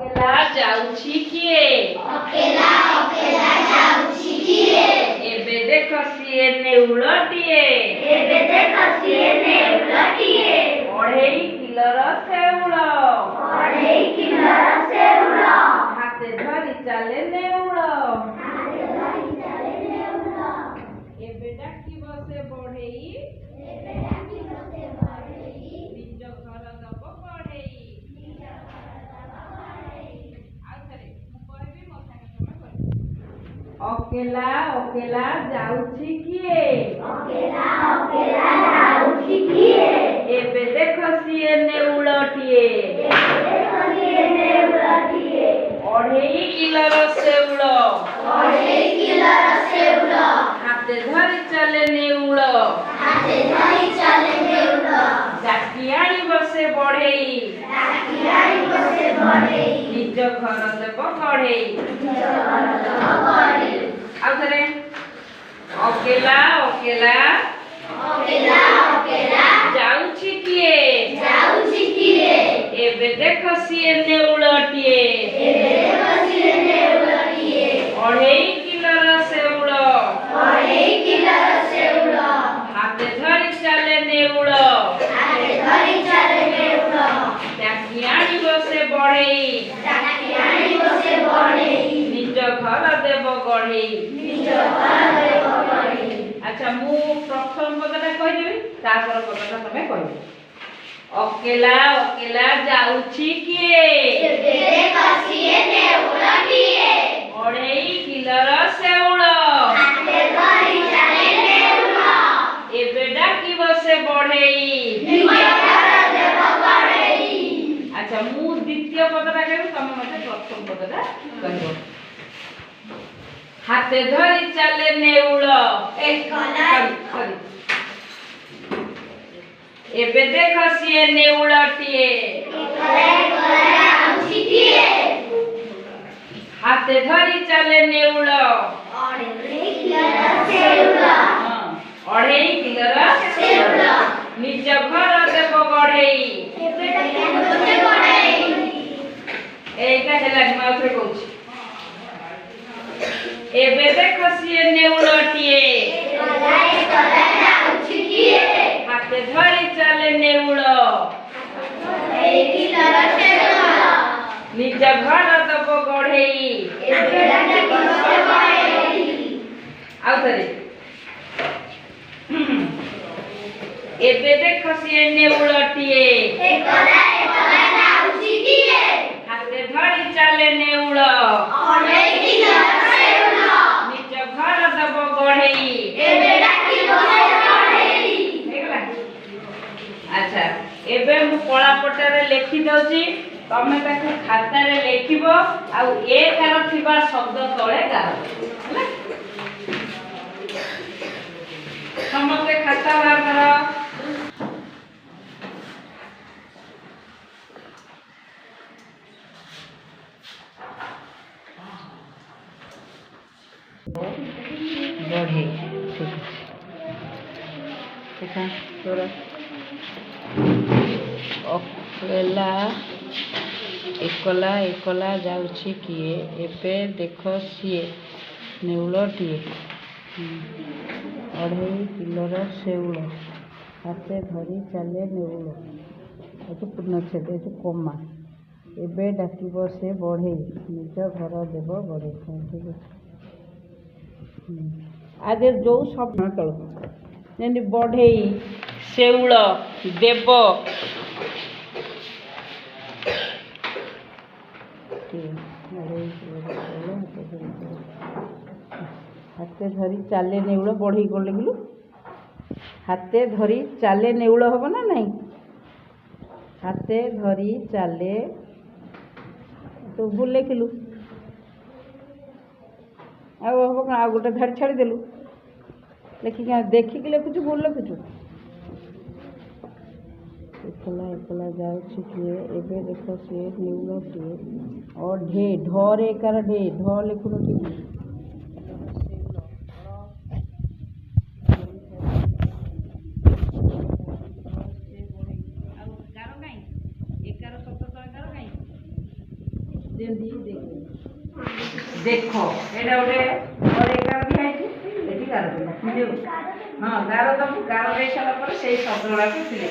ଅକେଲା ଯାଉଛି କିଏ? ଅକେଲା ଅକେଲା ଯାଉଛି କିଏ? ଏବେ ଦେଖ ସିଏ ନେଉଳଟିଏ। ଏବେ ଦେଖ ସିଏ ନେଉଳଟିଏ। ଅଢ଼େଇ କିଲୋର ଶେଉଳ। ଅଢ଼େଇ କିଲୋର ଶେଉଳ। ହାତେ ଧରି ଚାଲେ ନେଉଳ। ହାତେ ଧରି ଚାଲେ ନେଉଳ। ଏବେ ଡାକିବ ସେ ବଢ଼େଇ। ଏବେ ଡାକିବ ସେ ବଢ଼େଇ। ନିଜ ଘର ଦବ ବଢ଼େଇ। ନିଜ ଘର ଦବ ବଢ଼େଇ। ଆଉ ଥରେ ମୁଁ କହିବି ମୋ ସାଙ୍ଗେ ତମେ କହିବ। ଅକେଲା ଅକେଲା ଯାଉଛି କିଏ? ଅକେଲା ଅକେଲା ଯାଉଛି କିଏ? ଏବେ ଦେଖ ସିଏ ନେଉଳଟିଏ। ଏବେ ଦେଖ ସିଏ ନେଉଳଟିଏ। ଅଢ଼େଇ କିଲୋର ଶେଉଳ। ଅଢ଼େଇ କିଲୋର ଶେଉଳ। ହାତେ ଧରି ଚାଲେ ନେଉଳ। ହାତେ ଧରି ଚାଲେ ନେଉଳ। ଡାକି ଆଣିବ ସେ ବଢ଼େଇ। ଡାକି ଆଣିବ ସେ ବଢ଼େଇ। ନିଜ ଘର ଦେବ ବଢ଼େଇ। ନିଜ ଘର ଦବ ବଢ଼େଇ। ଆଉ ଥରେ ଅକେଲା ଅକେଲା ଅକେଲା ଅକେଲା ଯାଉଛି କିଏ? ଯାଉଛି କିଏ? ଏବେ ଦେଖ ସିଏ ନେଉଳଟିଏ। ଏବେ ଦେଖ ସିଏ ନେଉଳଟିଏ। ଅଢ଼େଇ କିଲୋର ଶେଉଳ। ଅଢ଼େଇ କିଲୋର ଶେଉଳ। ହାତେ ଧରି ଚାଲେ ନେଉଳ। ହାତେ ଧରି ଚାଲେ ନେଉଳ। ଡାକି ଆଣିବ ସେ ବଢ଼େଇ। ଡାକି ଆଣିବ ସେ ବଢ଼େଇ। ନିଜ ଘର ଦେବ ଗଢ଼େଇ। ନିଜ ଘର ଦେବ ବଢ଼େଇ। ଆଚ୍ଛା ମୁଁ ପ୍ରଥମ ପଦଟା କହିଦେବି ତାପର ପଦଟା ତମେ କହିବ। ଅକେଲା ଅକେଲା ଯାଉଛି କିଏ? ଏବେ ଦେଖ ସିଏ ନେଉଳଟିଏ। ଅଢ଼େଇ କିଲୋର ଶେଉଳ। ହାତେ ଧରି ଚାଲେ ନେଉଳ। ଏବେ ଡାକିବ ସେ ବଢ଼େଇ। ନିଜ ଘର ଦେବ ବଢ଼େଇ। ଆଚ୍ଛା ମୁଁ ଦ୍ୱିତୀୟ ପଦଟା କହିବି ତମେ ମତେ ପ୍ରଥମ ପଦଟା କହିବ। ହାତେ ଧରି ଚାଲେ ନେଉଳ। ସରି। ଏବେ ଦେଖ ସିଏ ନେଉଳଟିଏ। ଏକଲା ଏକଲା ଯାଉଛି କିଏ? ହାତେ ଧରି ଚାଲେ ନେଉଳ। ଅଢ଼େଇ କିଲୋର ଶେଉଳ। ଅଢ଼େଇ କିଲୋର ଶେଉଳ। ନିଜ ଘର ଦେବ ବଢ଼େଇ। ଏବେ ଡାକିବ ସେ ବଢ଼େଇ। ଏଇଟା ହେଲାନି ମୁଁ ଆଉଥରେ କହୁଛି। ଏବେ ଦେଖ ସିଏ ନେଉଳଟିଏ। ଏକଲା ଏକଲା ଯାଉଛି କିଏ? ହାତେ ଧରି ଚାଲେ ନେଉଳ। ଅଢ଼େଇ କିଲୋର ଶେଉଳ। ନିଜ ଘର ଦବ ଗଢ଼େଇ। ଏବେ ଡାକିବ ସେ ବଢ଼େଇ। ଆଉ ଥରେ ଏବେ ଦେଖ ସିଏ ନେଉଳଟିଏ। ଏକଲା ଏକଲା ଯାଉଛି କିଏ? ହାତେ ଧରି ଚାଲେ ନେଉଳ। ଅଢ଼େଇ କିଲୋର ଶେଉଳ। ନିଜ ଘର ଦବ ଗଢ଼େଇ। ଏବେ ଡାକିବ ସେ ବଢ଼େଇ। ହେଇଗଲା? ଆଚ୍ଛା ଏବେ ମୁଁ କଳାପଟାରେ ଲେଖି ଦଉଛି ତମେ ତାକୁ ଖାତାରେ ଲେଖିବ ଆଉ ଏକାର ଥିବା ଶବ୍ଦ ତଳେ ଗାଅ। ହେଲା? ସମସ୍ତେ ଖାତା ବାହାର କର। ବଢ଼େଇ ଠିକ ଅଛି। ତୋର ଅକେଲା ଏକଲା ଏକଲା ଯାଉଛି କିଏ? ଏବେ ଦେଖ ସିଏ ନେଉଳଟିଏ। ଅଢ଼େଇ କିଲୋର ଶେଉଳ। ହାତେ ଧରି ଚାଲେ ନେଉଳ। ଏଠି ପୂର୍ଣ୍ଣଚ୍ଛେଦ ଏଠି କମା। ଏବେ ଡାକିବ ସେ ବଢ଼େଇ। ନିଜ ଘର ଦେବ ବଢ଼େଇ। ଠିକ ଅଛି। ଆଦେହରେ ଯୋଉ ଶବ୍ଦ ତଳକୁ ଯେମିତି ବଢ଼େଇ ଶେଉଳ ଦେବ ହାତେ ଧରି ଚାଲେ ନେଉଳ ବଢ଼େଇ କ'ଣ ଲେଖିଲୁ? ହାତେ ଧରି ଚାଲେ ନେଉଳ ହବ ନା ନାଇଁ? ହାତେ ଧରି ଚାଲେ ତୁ ଭୁଲ ଲେଖିଲୁ। ଆଉ ହବ କ'ଣ? ଆଉ ଗୋଟେ ଧାଡ଼ି ଛାଡ଼ିଦେଲୁ। ଲେଖିକି ଦେଖିକି ଲେଖୁଛୁ ଭୁଲ ଲେଖୁଛୁ। ଏକଲା ଏକଲା ଯାଉଛି କିଏ? ଏବେ ଦେଖ ସିଏ ନେଉଳଟିଏ। ଢେ ଢରେ ଏକାର ଢେ ଢ ଲେଖୁନୁ ଠିକ୍। देख एटा गोटे और एक गार दिया है गार देना हाँ गार दबू गार दे सारा पर से शब्द गुड़ा को सिले